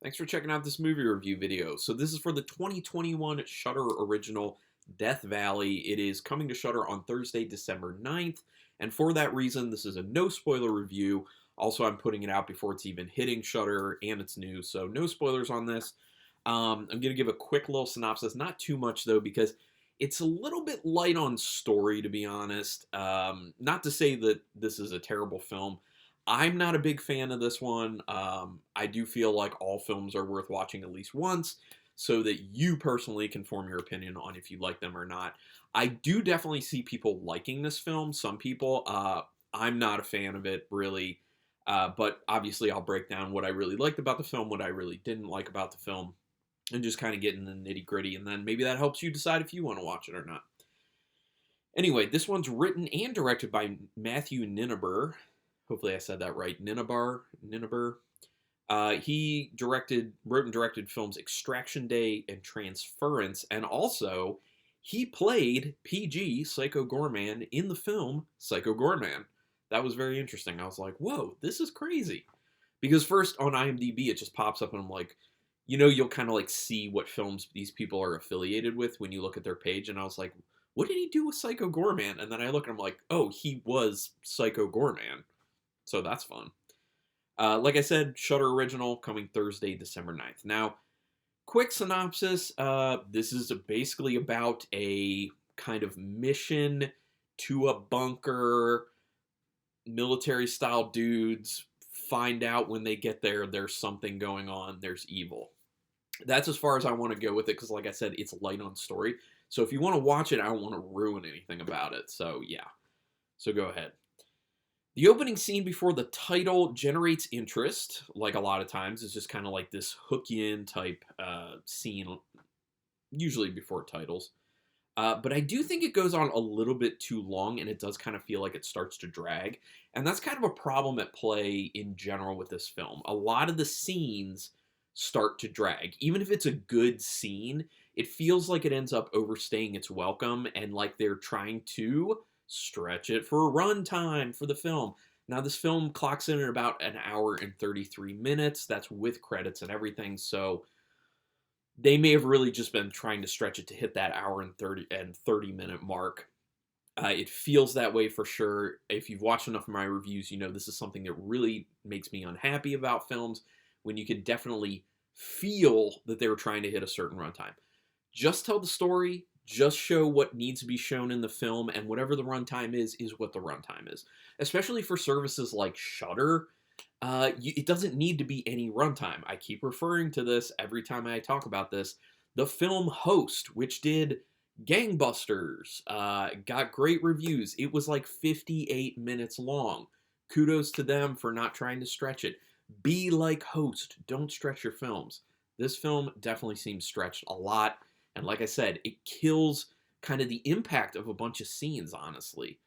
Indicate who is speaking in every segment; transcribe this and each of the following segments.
Speaker 1: Thanks for checking out this movie review video. So this is for the 2021 Shudder original Death Valley. It is coming to Shudder on Thursday, December 9th, and for that reason, this is a no spoiler review. Also, I'm putting it out before it's even hitting Shudder, and it's new, so no spoilers on this. I'm going to give a quick little synopsis, not too much though, because it's a little bit light on story, to be honest. Not to say that this is a terrible film. I'm not a big fan of this one. I do feel like all films are worth watching at least once so that you personally can form your opinion on if you like them or not. I do definitely see people liking this film. Some people, I'm not a fan of it, really. But obviously, I'll break down what I really liked about the film, what I really didn't like about the film, and just kind of get in the nitty gritty. And then maybe that helps you decide if you want to watch it or not. Anyway, this one's written and directed by Matthew Ninaber. Hopefully I said that right. Ninaber. He wrote and directed films Extraction Day and Transference, and also he played PG Psycho Goreman in the film Psycho Goreman. That was very interesting. I was like, whoa, this is crazy. Because first on IMDb it just pops up and I'm like, you'll kind of like see what films these people are affiliated with when you look at their page, and I was like, what did he do with Psycho Goreman? And then I look and I'm like, oh, he was Psycho Goreman. So that's fun. Like I said, Shudder original coming Thursday, December 9th. Now, quick synopsis. This is basically about a kind of mission to a bunker. Military-style dudes find out when they get there there's something going on. There's evil. That's as far as I want to go with it because, like I said, it's light on story. So if you want to watch it, I don't want to ruin anything about it. So, yeah. So go ahead. The opening scene before the title generates interest, like a lot of times. It's just kind of like this hook you in type scene, usually before titles. But I do think it goes on a little bit too long, and it does kind of feel like it starts to drag. And that's kind of a problem at play in general with this film. A lot of the scenes start to drag. Even if it's a good scene, it feels like it ends up overstaying its welcome, and like they're trying to stretch it for runtime for the film. Now, this film clocks in at about an hour and 33 minutes. That's with credits and everything. So they may have really just been trying to stretch it to hit that hour and 30 minute mark. It feels that way for sure. If you've watched enough of my reviews, you know this is something that really makes me unhappy about films, when you can definitely feel that they were trying to hit a certain runtime. Just tell the story. Just show what needs to be shown in the film, and whatever the runtime is what the runtime is. Especially for services like Shudder, it doesn't need to be any runtime. I keep referring to this every time I talk about this. The film Host, which did gangbusters, got great reviews. It was like 58 minutes long. Kudos to them for not trying to stretch it. Be like Host. Don't stretch your films. This film definitely seems stretched a lot. And like I said, it kills kind of the impact of a bunch of scenes, honestly.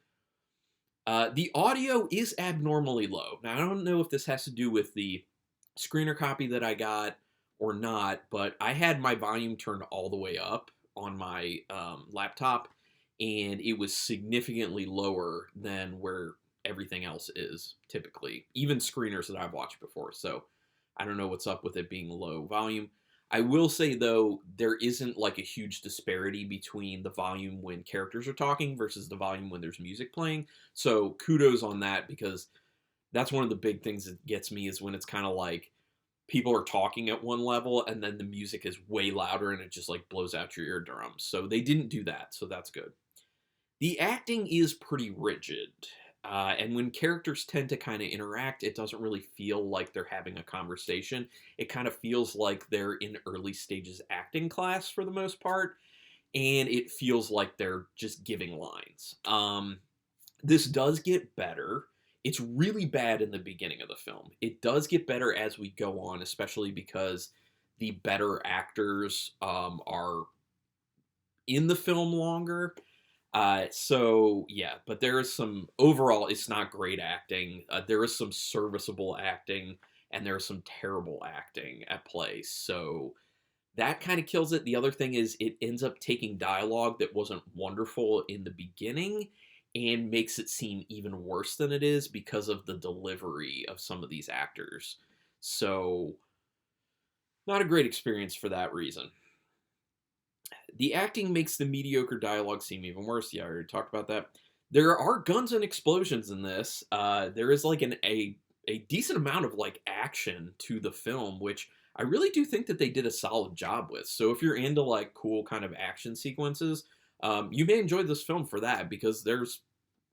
Speaker 1: The audio is abnormally low. Now, I don't know if this has to do with the screener copy that I got or not, but I had my volume turned all the way up on my laptop, and it was significantly lower than where everything else is, typically. Even screeners that I've watched before, so I don't know what's up with it being low volume. I will say, though, there isn't like a huge disparity between the volume when characters are talking versus the volume when there's music playing. So kudos on that, because that's one of the big things that gets me, is when it's kind of like people are talking at one level and then the music is way louder and it just like blows out your eardrums. So they didn't do that, so that's good. The acting is pretty rigid. And when characters tend to kind of interact, it doesn't really feel like they're having a conversation. It kind of feels like they're in early stages acting class for the most part, and it feels like they're just giving lines. This does get better. It's really bad in the beginning of the film. It does get better as we go on, especially because the better actors are in the film longer. So yeah, but there is some, overall, it's not great acting. There is some serviceable acting, and there is some terrible acting at play. So that kind of kills it. The other thing is it ends up taking dialogue that wasn't wonderful in the beginning and makes it seem even worse than it is because of the delivery of some of these actors. So Not a great experience for that reason. The acting makes the mediocre dialogue seem even worse. Yeah, I already talked about that. There are guns and explosions in this. There is like a decent amount of like action to the film, which I really do think that they did a solid job with. So if you're into like cool kind of action sequences, you may enjoy this film for that because there's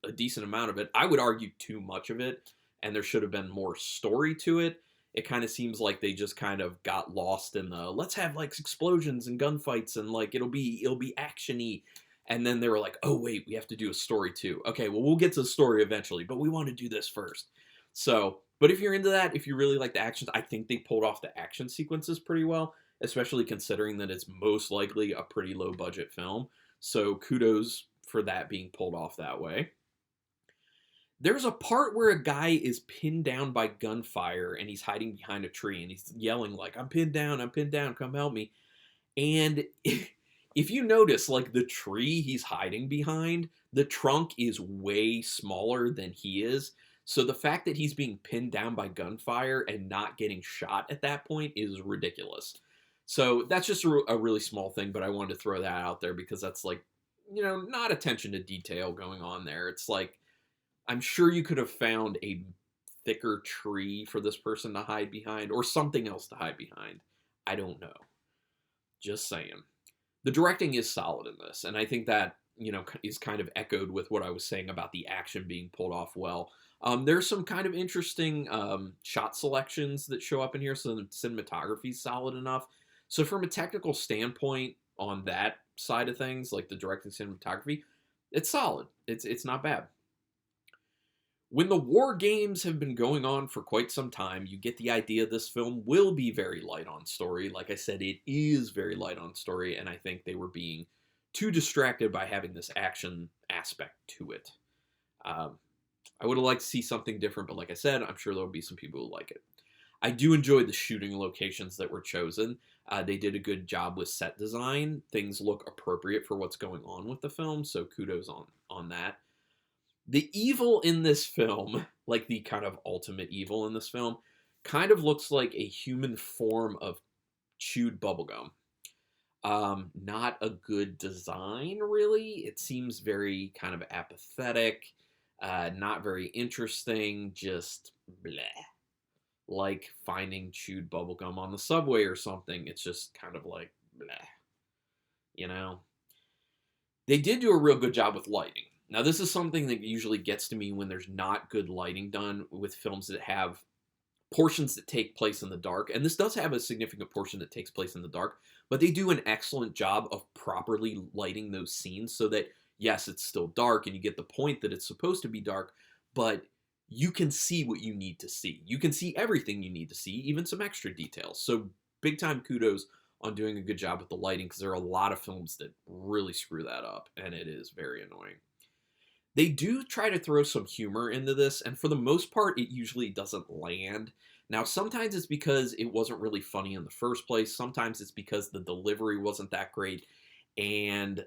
Speaker 1: a decent amount of it. I would argue too much of it, and there should have been more story to it. It kind of seems like they just kind of got lost in the let's have like explosions and gunfights and like it'll be actiony, and then they were like, oh wait, we have to do a story too. Okay, well we'll get to the story eventually, but we want to do this first. So, but if you're into that, if you really like the actions, I think they pulled off the action sequences pretty well, especially considering that it's most likely a pretty low budget film. So kudos for that being pulled off that way. There's a part where a guy is pinned down by gunfire and he's hiding behind a tree and he's yelling like, I'm pinned down, come help me." And if you notice, like the tree he's hiding behind, the trunk is way smaller than he is. So the fact that he's being pinned down by gunfire and not getting shot at that point is ridiculous. So that's just a really small thing, but I wanted to throw that out there because that's like, not attention to detail going on there. It's like, I'm sure you could have found a thicker tree for this person to hide behind or something else to hide behind. I don't know. Just saying. The directing is solid in this, and I think that, is kind of echoed with what I was saying about the action being pulled off well. There's some kind of interesting shot selections that show up in here, so the cinematography is solid enough. So from a technical standpoint on that side of things, like the directing cinematography, it's solid. It's not bad. When the war games have been going on for quite some time, you get the idea this film will be very light on story. Like I said, it is very light on story, and I think they were being too distracted by having this action aspect to it. I would have liked to see something different, but like I said, I'm sure there'll be some people who like it. I do enjoy the shooting locations that were chosen. They did a good job with set design. Things look appropriate for what's going on with the film, so kudos on that. The evil in this film, like the kind of ultimate evil in this film, kind of looks like a human form of chewed bubblegum. Not a good design, really. It seems very kind of apathetic, not very interesting, just bleh. Like finding chewed bubblegum on the subway or something. It's just kind of like bleh. They did do a real good job with lighting. Now, this is something that usually gets to me when there's not good lighting done with films that have portions that take place in the dark. And this does have a significant portion that takes place in the dark, but they do an excellent job of properly lighting those scenes so that, yes, it's still dark and you get the point that it's supposed to be dark, but you can see what you need to see. You can see everything you need to see, even some extra details. So big time kudos on doing a good job with the lighting because there are a lot of films that really screw that up, and it is very annoying. They do try to throw some humor into this, and for the most part, it usually doesn't land. Now, sometimes it's because it wasn't really funny in the first place. Sometimes it's because the delivery wasn't that great. And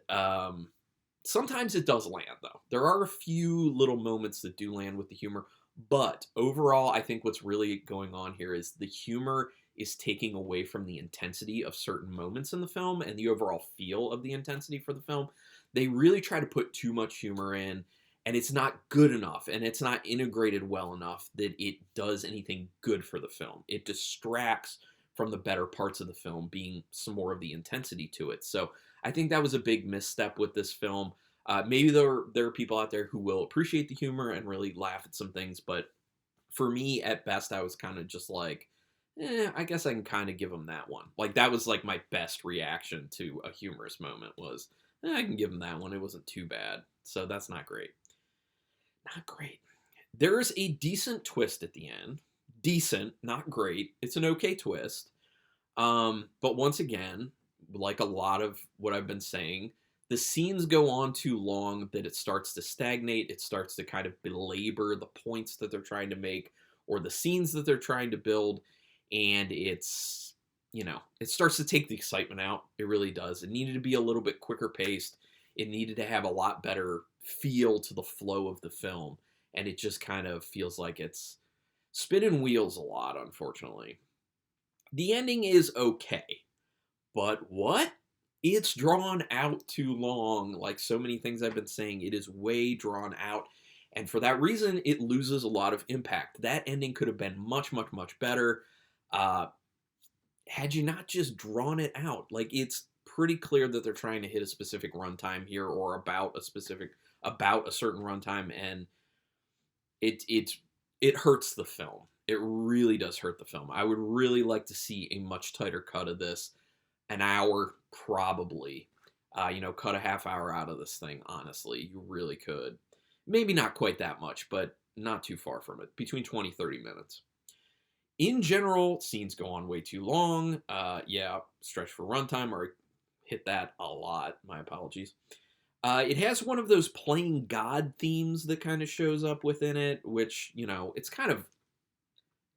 Speaker 1: sometimes it does land, though. There are a few little moments that do land with the humor. But overall, I think what's really going on here is the humor is taking away from the intensity of certain moments in the film and the overall feel of the intensity for the film. They really try to put too much humor in, and it's not good enough, and it's not integrated well enough that it does anything good for the film. It distracts from the better parts of the film being some more of the intensity to it. So I think that was a big misstep with this film. Maybe there are people out there who will appreciate the humor and really laugh at some things, but for me, at best, I was kind of just like, I guess I can kind of give them that one. Like, that was like my best reaction to a humorous moment was, I can give them that one. It wasn't too bad. So that's not great. Not great. There's a decent twist at the end. Decent, not great. It's an okay twist. But once again, like a lot of what I've been saying, the scenes go on too long that it starts to stagnate. It starts to kind of belabor the points that they're trying to make or the scenes that they're trying to build. And it's, it starts to take the excitement out. It really does. It needed to be a little bit quicker paced. It needed to have a lot better feel to the flow of the film. And it just kind of feels like it's spinning wheels a lot, unfortunately. The ending is okay, but what? It's drawn out too long. Like so many things I've been saying, it is way drawn out. And for that reason, it loses a lot of impact. That ending could have been much, much, much better uh, had you not just drawn it out. Like it's pretty clear that they're trying to hit a specific runtime here or about a certain runtime, and it it it hurts the film. It really does hurt the film. I would really like to see a much tighter cut of this, an hour probably. Cut a half hour out of this thing. Honestly, you really could. Maybe not quite that much, but not too far from it. Between 20-30 minutes. In general, scenes go on way too long. Yeah, stretch for runtime, or hit that a lot. My apologies. It has one of those playing God themes that kind of shows up within it, which, it's kind of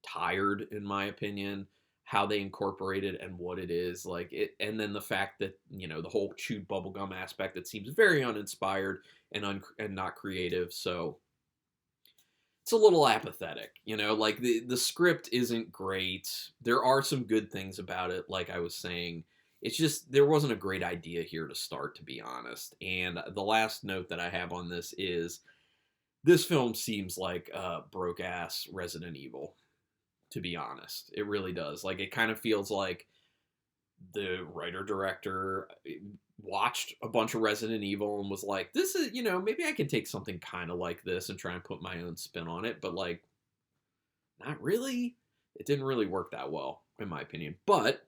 Speaker 1: tired, in my opinion, how they incorporate it and what it is. Like it, and then the fact that, the whole chewed bubblegum aspect that seems very uninspired and not creative. So it's a little apathetic, like the script isn't great. There are some good things about it, like I was saying. It's just there wasn't a great idea here to start, to be honest. And the last note that I have on this is this film seems like broke ass Resident Evil, to be honest. It really does. Like it kind of feels like the writer director watched a bunch of Resident Evil and was like, this is, maybe I can take something kind of like this and try and put my own spin on it, but like not really. It didn't really work that well, in my opinion. But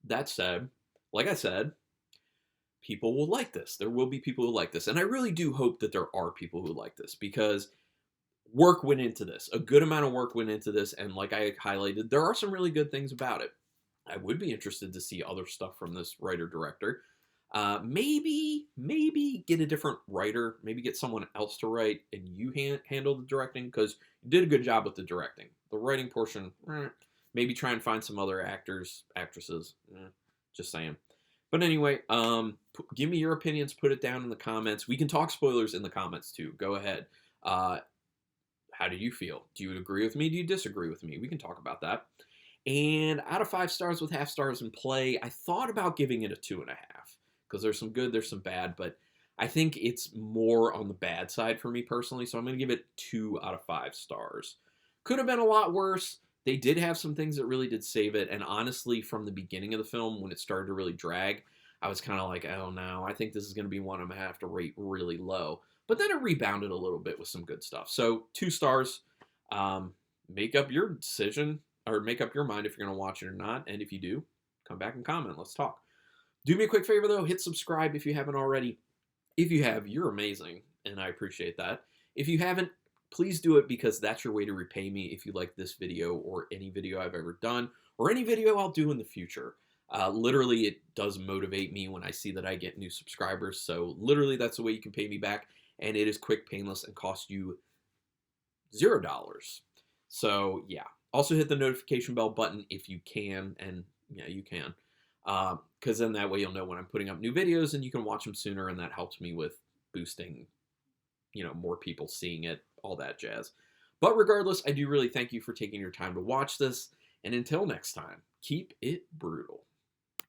Speaker 1: that said, like I said, people will like this. There will be people who like this. And I really do hope that there are people who like this, because work went into this. A good amount of work went into this. And like I highlighted, there are some really good things about it. I would be interested to see other stuff from this writer-director. Maybe get a different writer. Maybe get someone else to write and you handle the directing, because you did a good job with the directing. The writing portion, maybe try and find some other actors, actresses. Just saying. But anyway, give me your opinions. Put it down in the comments. We can talk spoilers in the comments too. Go ahead. How do you feel? Do you agree with me? Do you disagree with me? We can talk about that. And out of 5 stars with half stars in play, I thought about giving it a 2.5, because there's some good, there's some bad, but I think it's more on the bad side for me personally, so I'm going to give it 2 out of 5 stars. Could have been a lot worse. They did have some things that really did save it, and honestly, from the beginning of the film, when it started to really drag, I was kind of like, oh no, I think this is going to be one I'm going to have to rate really low. But then it rebounded a little bit with some good stuff. So 2 stars. Make up your decision, or make up your mind if you're going to watch it or not. And if you do, come back and comment. Let's talk. Do me a quick favor, though. Hit subscribe if you haven't already. If you have, you're amazing, and I appreciate that. If you haven't, please do it, because that's your way to repay me if you like this video or any video I've ever done or any video I'll do in the future. Literally, it does motivate me when I see that I get new subscribers. So literally, that's the way you can pay me back. And it is quick, painless, and costs you $0. So yeah. Also hit the notification bell button if you can, and yeah, you can. Because then that way you'll know when I'm putting up new videos and you can watch them sooner, and that helps me with boosting, more people seeing it, all that jazz. But regardless, I do really thank you for taking your time to watch this, and until next time, keep it brutal.